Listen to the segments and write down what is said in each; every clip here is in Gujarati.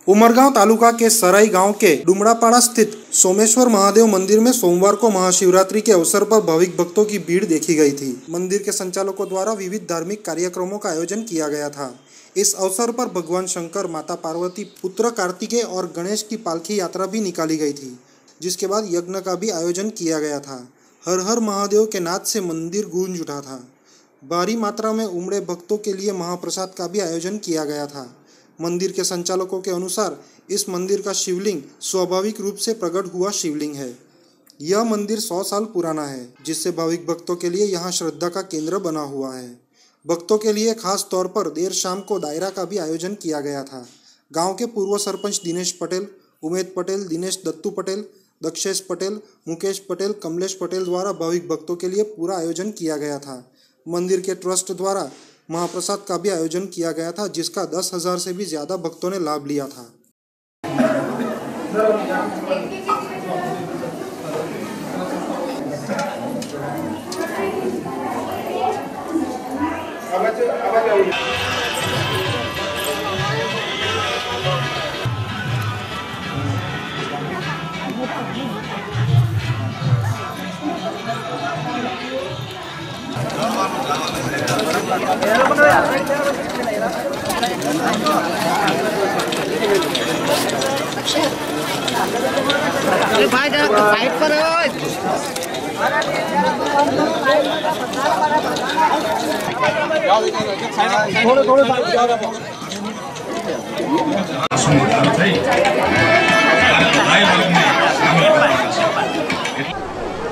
उमरगांव तालुका के सराई गांव के डुमरापाड़ा स्थित सोमेश्वर महादेव मंदिर में सोमवार को महाशिवरात्रि के अवसर पर भाविक भक्तों की भीड़ देखी गई थी। मंदिर के संचालकों द्वारा विविध धार्मिक कार्यक्रमों का आयोजन किया गया था। इस अवसर पर भगवान शंकर, माता पार्वती, पुत्र कार्तिकेय और गणेश की पालकी यात्रा भी निकाली गई थी, जिसके बाद यज्ञ का भी आयोजन किया गया था। हर हर महादेव के नाद से मंदिर गूंज उठा था। भारी मात्रा में उमड़े भक्तों के लिए महाप्रसाद का भी आयोजन किया गया था। मंदिर के संचालकों के अनुसार इस मंदिर का शिवलिंग स्वाभाविक रूप से प्रकट हुआ शिवलिंग है। यह मंदिर 100 साल पुराना है, जिससे भाविक भक्तों के लिए यहाँ श्रद्धा का केंद्र बना हुआ है। भक्तों के लिए खास तौर पर देर शाम को दायरा का भी आयोजन किया गया था। गांव के पूर्व सरपंच दिनेश पटेल, उमेद पटेल, दिनेश दत्तू पटेल, दक्षेश पटेल, मुकेश पटेल, कमलेश पटेल द्वारा भाविक भक्तों के लिए पूरा आयोजन किया गया था। मंदिर के ट्रस्ट द्वारा महाप्रसाद का भी आयोजन किया गया था, जिसका 10,000 से भी ज्यादा भक्तों ने लाभ लिया था।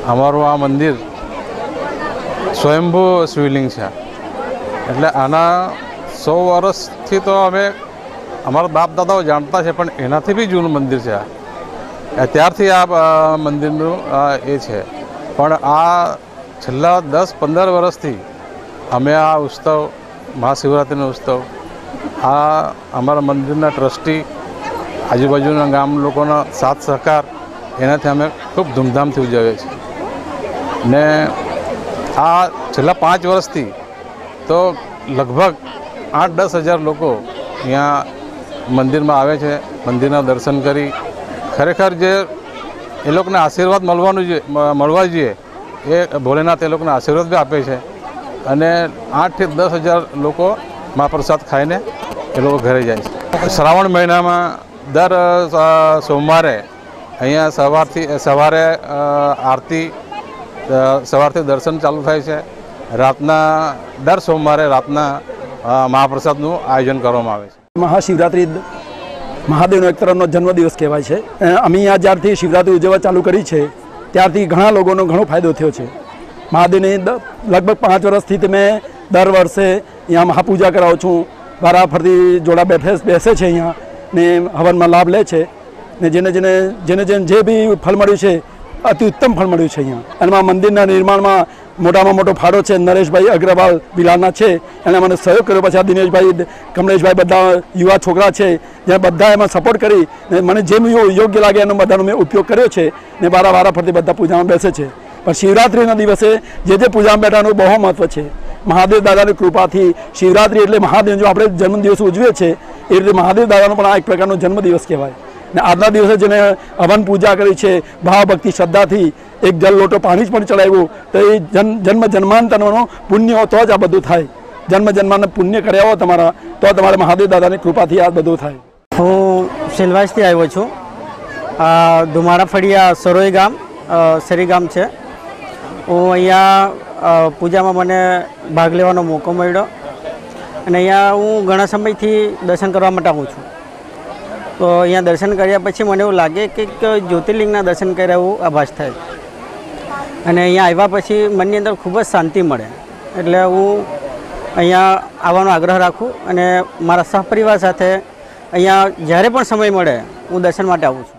અમારું આ મંદિર સ્વયંભૂ શિવલિંગ છે, એટલે આના 100 વર્ષથી તો અમે અમારા બાપ દાદાઓ જાણતા છે, પણ એનાથી બી જૂનું મંદિર છે। ત્યારથી આ મંદિરનું એ છે, પણ આ છેલ્લા 10-15 વર્ષથી અમે આ ઉત્સવ, મહાશિવરાત્રિનો ઉત્સવ, આ અમારા મંદિરના ટ્રસ્ટી, આજુબાજુના ગામ લોકોના સાથ સહકાર, એનાથી અમે ખૂબ ધૂમધામથી ઉજવીએ છીએ। ને આ છેલ્લા 5 વર્ષથી તો લગભગ 8-10 હજાર લોકો અહીંયા મંદિરમાં આવે છે, મંદિરના દર્શન કરી ખરેખર જે એ લોકોને આશીર્વાદ મળવા જોઈએ એ ભોલેનાથ એ લોકોને આશીર્વાદ બી આપે છે। અને 8 થી 10 હજાર લોકો મહાપ્રસાદ ખાઈને એ લોકો ઘરે જાય છે। શ્રાવણ મહિનામાં દર સોમવારે અહીંયા સવારે આરતી, સવારથી દર્શન ચાલુ થાય છે। રાતના દર સોમવારે રાતના મહાપ્રસાદનું આયોજન કરવામાં આવે છે। મહાશિવરાત્રિ મહાદેવનો એક તરફનો જન્મદિવસ કહેવાય છે। અમે આ જ્યારથી શિવરાત્રિ ઉજવવા ચાલુ કરી છે ત્યારથી ઘણા લોકોનો ઘણો ફાયદો થયો છે। મહાદેવની લગભગ 5 વર્ષથી મેં દર વર્ષે અહીંયા મહાપૂજા કરાવું છું। વારાફરતી જોડા બેસે છે અહીંયા ને હવનમાં લાભ લે છે ને જેને જે બી ફળ મળ્યું છે અતિ ઉત્તમ ફળ મળ્યું છે અહીંયા। અને આ મંદિરના નિર્માણમાં મોટામાં મોટો ફાળો છે નરેશભાઈ અગ્રવાલ બિલારના છે, એણે મને સહયોગ કર્યો। પછી આ દિનેશભાઈ, કમલેશભાઈ બધા યુવા છોકરા છે, જ્યાં બધા એમાં સપોર્ટ કરી ને મને જેમ યોગ્ય લાગે એનો બધાનો મેં ઉપયોગ કર્યો છે ને વારાફરતી બધા પૂજામાં બેસે છે। પણ શિવરાત્રિના દિવસે જે પૂજામાં બેઠાનું બહુ મહત્વ છે। મહાદેવ દાદાની કૃપાથી શિવરાત્રિ એટલે મહાદેવ જો આપણે જન્મદિવસ ઉજવીએ છીએ એ રીતે મહાદેવ દાદાનો પણ આ એક પ્રકારનો જન્મદિવસ કહેવાય। ને આજના દિવસે જેને હવન પૂજા કરી છે, ભાવ ભક્તિ શ્રદ્ધાથી એક જલ લોટો પાણી જ પણ ચડાવ્યું તો એ જન્મ જન્માંતરનો પુણ્ય તો જ આ બધું થાય। જન્મ જન્માના પુણ્ય કર્યા હો તમારા તો તમારે મહાદેવ દાદાની કૃપાથી આ બધું થાય। હું સેલવાસથી આવ્યો છું। ધુમાડા ફળિયા સરોઈ ગામ સરી ગામ છે। હું અહીંયા પૂજામાં મને ભાગ લેવાનો મોકો મળ્યો અને અહીંયા હું ઘણા સમયથી દર્શન કરવા માટે આવું છું। તો અહીંયા દર્શન કર્યા પછી મને એવું લાગે કે જ્યોતિર્લિંગના દર્શન કર્યા એવું આભાસ થાય અને અહીંયા આવ્યા પછી મનની અંદર ખૂબ જ શાંતિ મળે। એટલે હું અહીંયા આવવાનો આગ્રહ રાખું અને મારા સહપરિવાર સાથે અહીંયા જ્યારે પણ સમય મળે હું દર્શન માટે આવું છું।